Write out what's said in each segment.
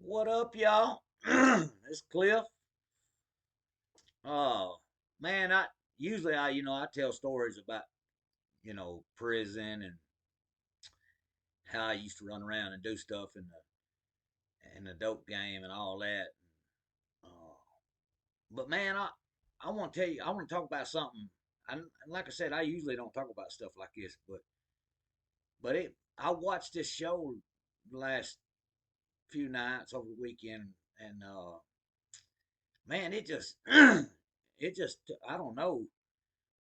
What up, y'all? It's Cliff. Oh man, I tell stories about prison and how I used to run around and do stuff in the dope game and all that. Uh, but man, I want to tell you, I want to talk about something. Like I said, I usually don't talk about stuff like this, but I watched this show the last few nights over the weekend, and man, it just I don't know.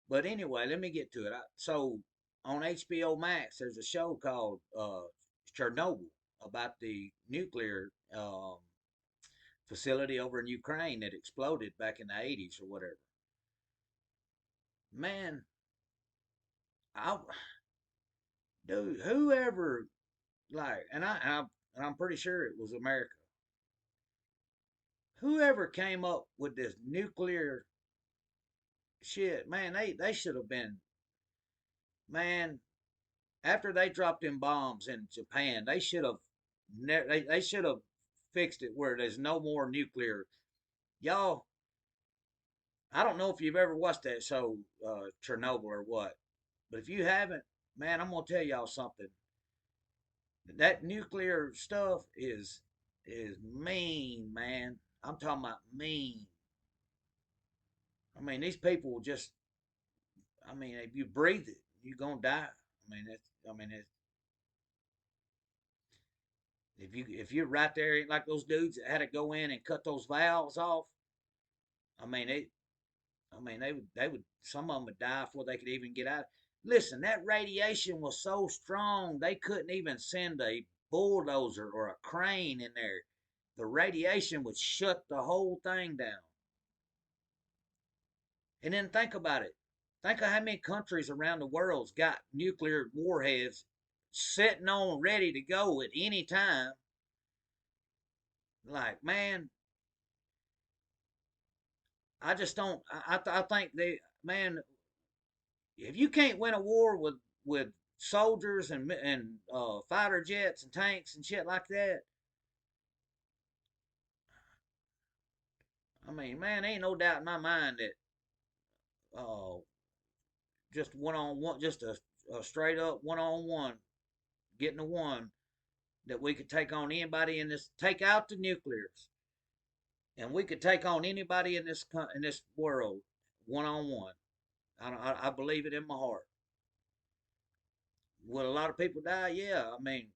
But anyway, let me get to it. So on HBO Max, there's a show called Chernobyl about the nuclear facility over in Ukraine that exploded back in the 80s or whatever. Man, I dude, whoever and I'm pretty sure it was America. Whoever came up with this nuclear shit, man, they should have been, man. After they dropped them bombs in Japan, they should have fixed it where there's no more nuclear. Y'all, I don't know if you've ever watched that show Chernobyl or what, but if you haven't, man, I'm gonna tell y'all something. That nuclear stuff is mean, man. I'm talking about mean. I mean, these people just. I mean, if you breathe it, you're gonna die. It's if you're right there, like those dudes that had to go in and cut those valves off. I mean, they they would some of them would die before they could even get out. Listen, that radiation was so strong they couldn't even send a bulldozer or a crane in there. The radiation would shut the whole thing down. And then think about it. Think of how many countries around the world's got nuclear warheads sitting on ready to go at any time. Like, man, I just don't. I think man, if you can't win a war with soldiers and fighter jets and tanks and shit like that, I mean, man, ain't no doubt in my mind that uh, just one on one, just a straight up one on one, getting a one that we could take on anybody in this, take out the nuclears, and we could take on anybody in this world one on one. I believe it in my heart. Will a lot of people die? Yeah, I mean,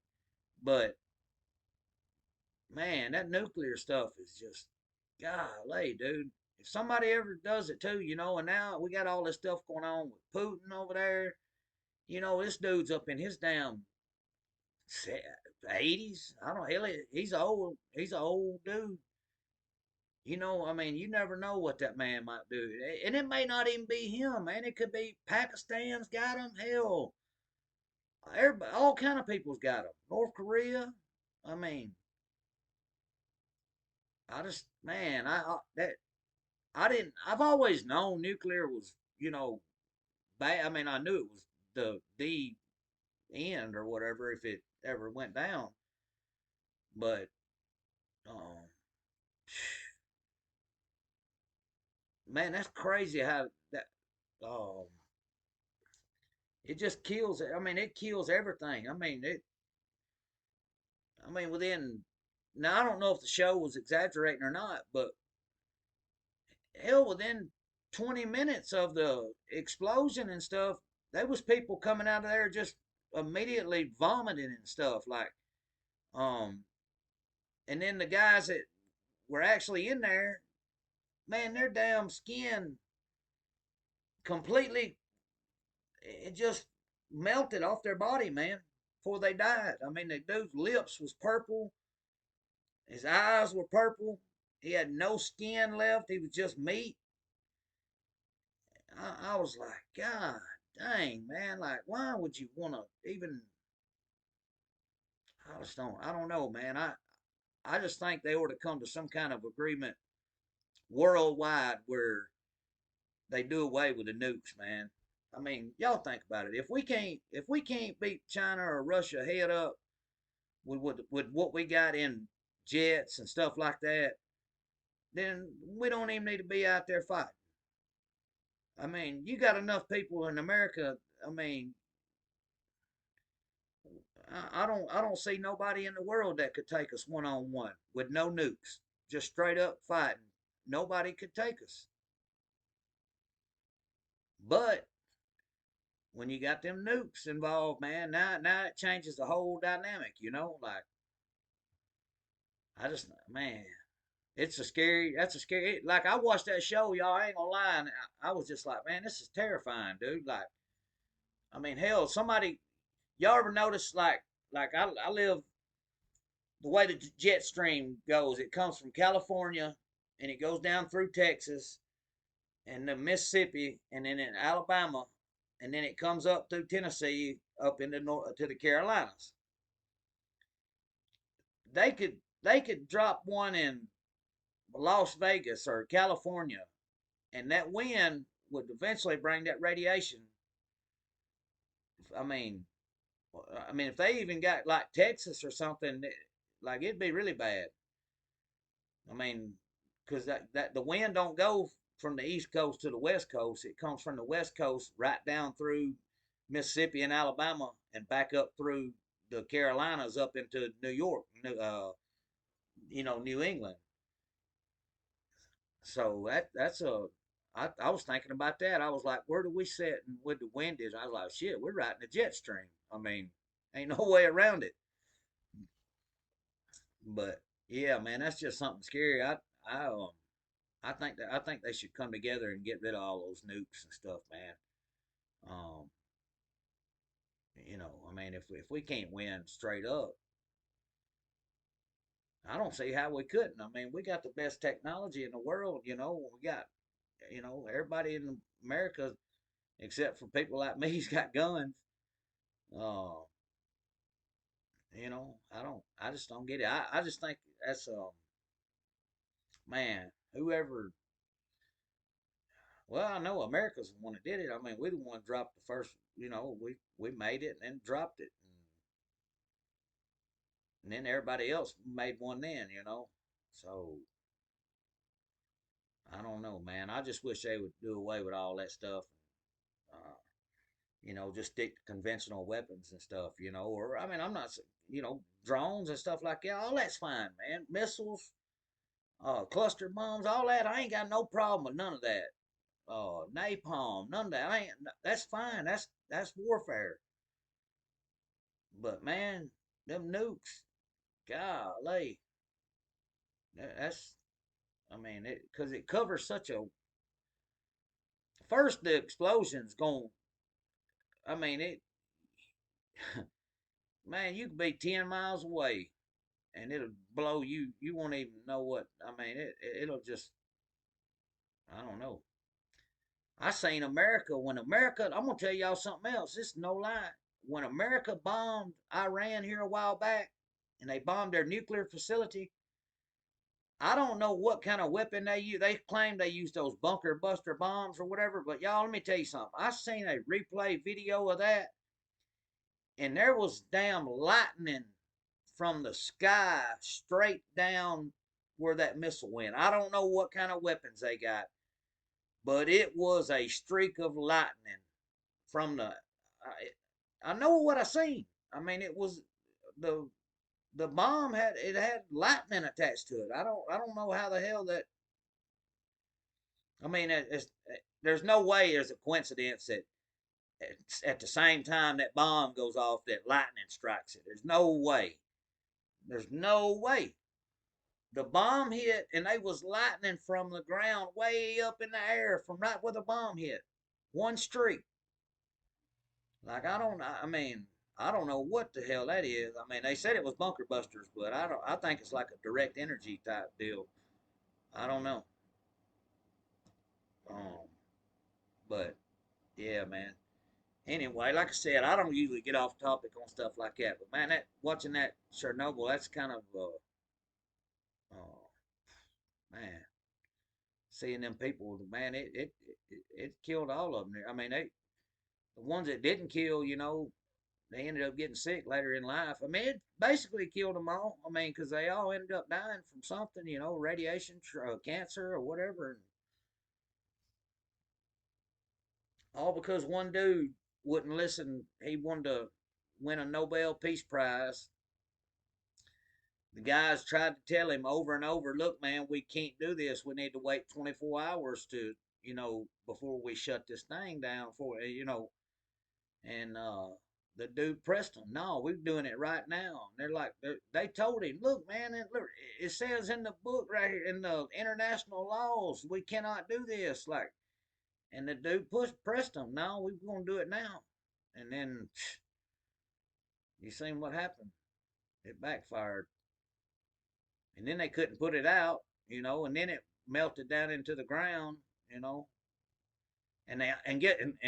but man, that nuclear stuff is just, golly, dude. If somebody ever does it too, and now we got all this stuff going on with Putin over there. This dude's up in his damn 80s. I don't know. He's old. He's an old dude. I mean, you never know what that man might do. And it may not even be him, man. It could be Pakistan's got him. Hell, everybody, all kind of people's got him. North Korea. I mean, I just, man, that I didn't. I've always known nuclear was, bad. I mean, I knew it was the end or whatever if it ever went down. But um, man, that's crazy how that um it just kills. I mean, it kills everything. I mean, within now I don't know if the show was exaggerating or not, but hell, within 20 minutes of the explosion and stuff, there was people coming out of there just immediately vomiting and stuff like um and then the guys that were actually in there, man, their damn skin completely, it just melted off their body, man, before they died. I mean, the dude's lips was purple, his eyes were purple, he had no skin left, he was just meat. I was like, God dang, man, like, why would you want to even? I don't know, man. I just think they ought to come to some kind of agreement worldwide where they do away with the nukes, man. I mean, y'all think about it. If we can't beat China or Russia head up with what we got in jets and stuff like that, then we don't even need to be out there fighting. I mean, you got enough people in America. I mean, I don't see nobody in the world that could take us one on one with no nukes, just straight up fighting. Nobody could take us. But when you got them nukes involved, man, now it changes the whole dynamic. Like I just man, it's a scary. That's a scary. Like I watched that show, y'all. I ain't gonna lie, and I was just like, man, this is terrifying, dude. Like, I mean, hell, somebody. Y'all ever notice like I live the way the jet stream goes? It comes from California and it goes down through Texas and the Mississippi and then in Alabama and then it comes up through Tennessee up into north to the Carolinas. They could drop one in Las Vegas or California, and that wind would eventually bring that radiation. I mean, if they even got like Texas or something, like it'd be really bad. I mean, because that the wind don't go from the east coast to the west coast. It comes from the west coast right down through Mississippi and Alabama and back up through the Carolinas up into New York, New England. So that's a. I was thinking about that. I was like, where do we sit and with the wind is? I was like, shit, we're right in the jet stream. I mean, ain't no way around it. But yeah, man, that's just something scary. I think they should come together and get rid of all those nukes and stuff, man. Um, I mean, if we can't win straight up, I don't see how we couldn't. I mean, we got the best technology in the world. We got, everybody in America except for people like me's got guns. Uh, I just don't get it. I just think that's man, whoever. Well, I know America's the one that did it. I mean, we the one dropped the first. We made it and dropped it, and then everybody else made one then. So I don't know, man. I just wish they would do away with all that stuff. Uh, just stick to conventional weapons and stuff. Or I mean, I'm not. Drones and stuff like that. All that's fine, man. Missiles, cluster bombs, all that. I ain't got no problem with none of that. Napalm, none of that. That's fine. That's warfare. But man, them nukes, golly, that's. I mean, because it covers such a. First, the explosion's going. I mean, it. Man, you could be 10 miles away, and it'll blow you. You won't even know what. I mean, it'll just. I don't know. I seen America when America. I'm gonna tell y'all something else. This is no lie. When America bombed Iran here a while back, and they bombed their nuclear facility, I don't know what kind of weapon they use. They claim they used those bunker buster bombs or whatever. But y'all, let me tell you something. I seen a replay video of that, and there was damn lightning from the sky straight down where that missile went. I don't know what kind of weapons they got, but it was a streak of lightning from the. I know what I seen. I mean, it was the the bomb had lightning attached to it. I don't know how the hell that. I mean, there's no way there's a coincidence that at the same time that bomb goes off that lightning strikes it. There's no way. There's no way. The bomb hit and they was lightning from the ground way up in the air from right where the bomb hit. One streak. Like I mean, I don't know what the hell that is. I mean, they said it was bunker busters, but I don't. I think it's like a direct energy type deal. I don't know. Um, but yeah, man. Anyway, like I said, I don't usually get off topic on stuff like that, but man, that watching that Chernobyl, that's kind of man, seeing them people, man, it killed all of them. I mean, the ones that didn't kill, they ended up getting sick later in life. I mean, it basically killed them all. I mean, because they all ended up dying from something, you know, radiation, cancer, or whatever. And all because one dude wouldn't listen. He wanted to win a Nobel Peace Prize. The guys tried to tell him over and over, look, man, we can't do this. We need to wait 24 hours to, you know, before we shut this thing down for, you know, and the dude pressed them. No, we're doing it right now. And they're like, they told him, look, man, it says in the book right here in the international laws, we cannot do this. Like, and the dude pressed them. No, we're going to do it now. And then you seen what happened. It backfired. And then they couldn't put it out, you know, and then it melted down into the ground, you know. And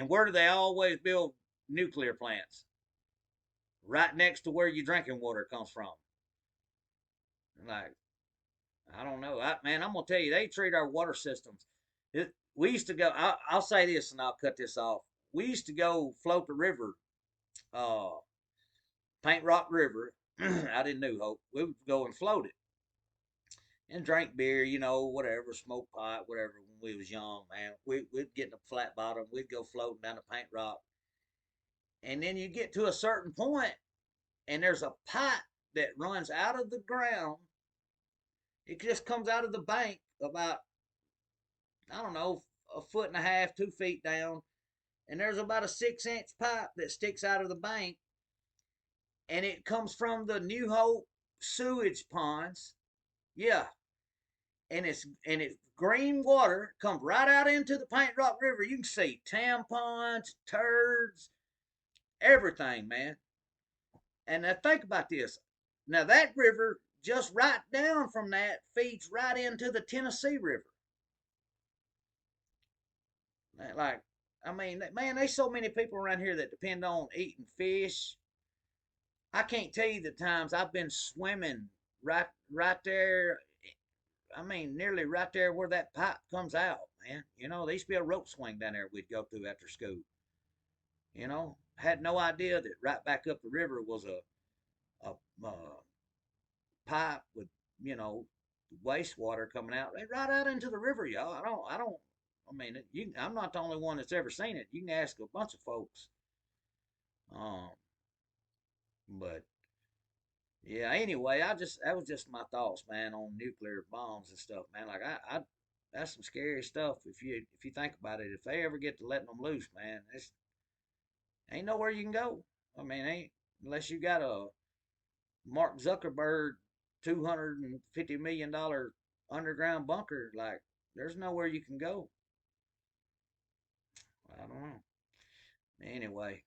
where do they always build nuclear plants? Right next to where your drinking water comes from. Like, I don't know. Man, I'm gonna tell you, they treat our water systems. We used to go. I'll say this, and I'll cut this off. We used to go float the river, uh, Paint Rock River, out in New Hope. We would go and float it and drink beer, you know, whatever, smoke pot, whatever. When we was young, man, we'd get in a flat bottom. We'd go floating down the Paint Rock, and then you get to a certain point, and there's a pipe that runs out of the ground. It just comes out of the bank about, I don't know, a foot and a half, 2 feet down. And there's about a 6-inch pipe that sticks out of the bank. And it comes from the New Hope sewage ponds. Yeah. And it's green water, comes right out into the Paint Rock River. You can see tampons, turds, everything, man. And now think about this. Now that river, just right down from that, feeds right into the Tennessee River. Like, I mean, man, there's so many people around here that depend on eating fish. I can't tell you the times I've been swimming right there. I mean, nearly right there where that pipe comes out, man. You know, there used to be a rope swing down there we'd go through after school. You know, had no idea that right back up the river was a pipe with, you know, wastewater coming out right out into the river, y'all. I don't. I mean, I'm not the only one that's ever seen it. You can ask a bunch of folks. Um, but yeah. Anyway, that was just my thoughts, man, on nuclear bombs and stuff, man. Like that's some scary stuff if you think about it. If they ever get to letting them loose, man, it's ain't nowhere you can go. I mean, ain't unless you got a Mark Zuckerberg $250 million underground bunker. Like, there's nowhere you can go. I don't know. Anyway,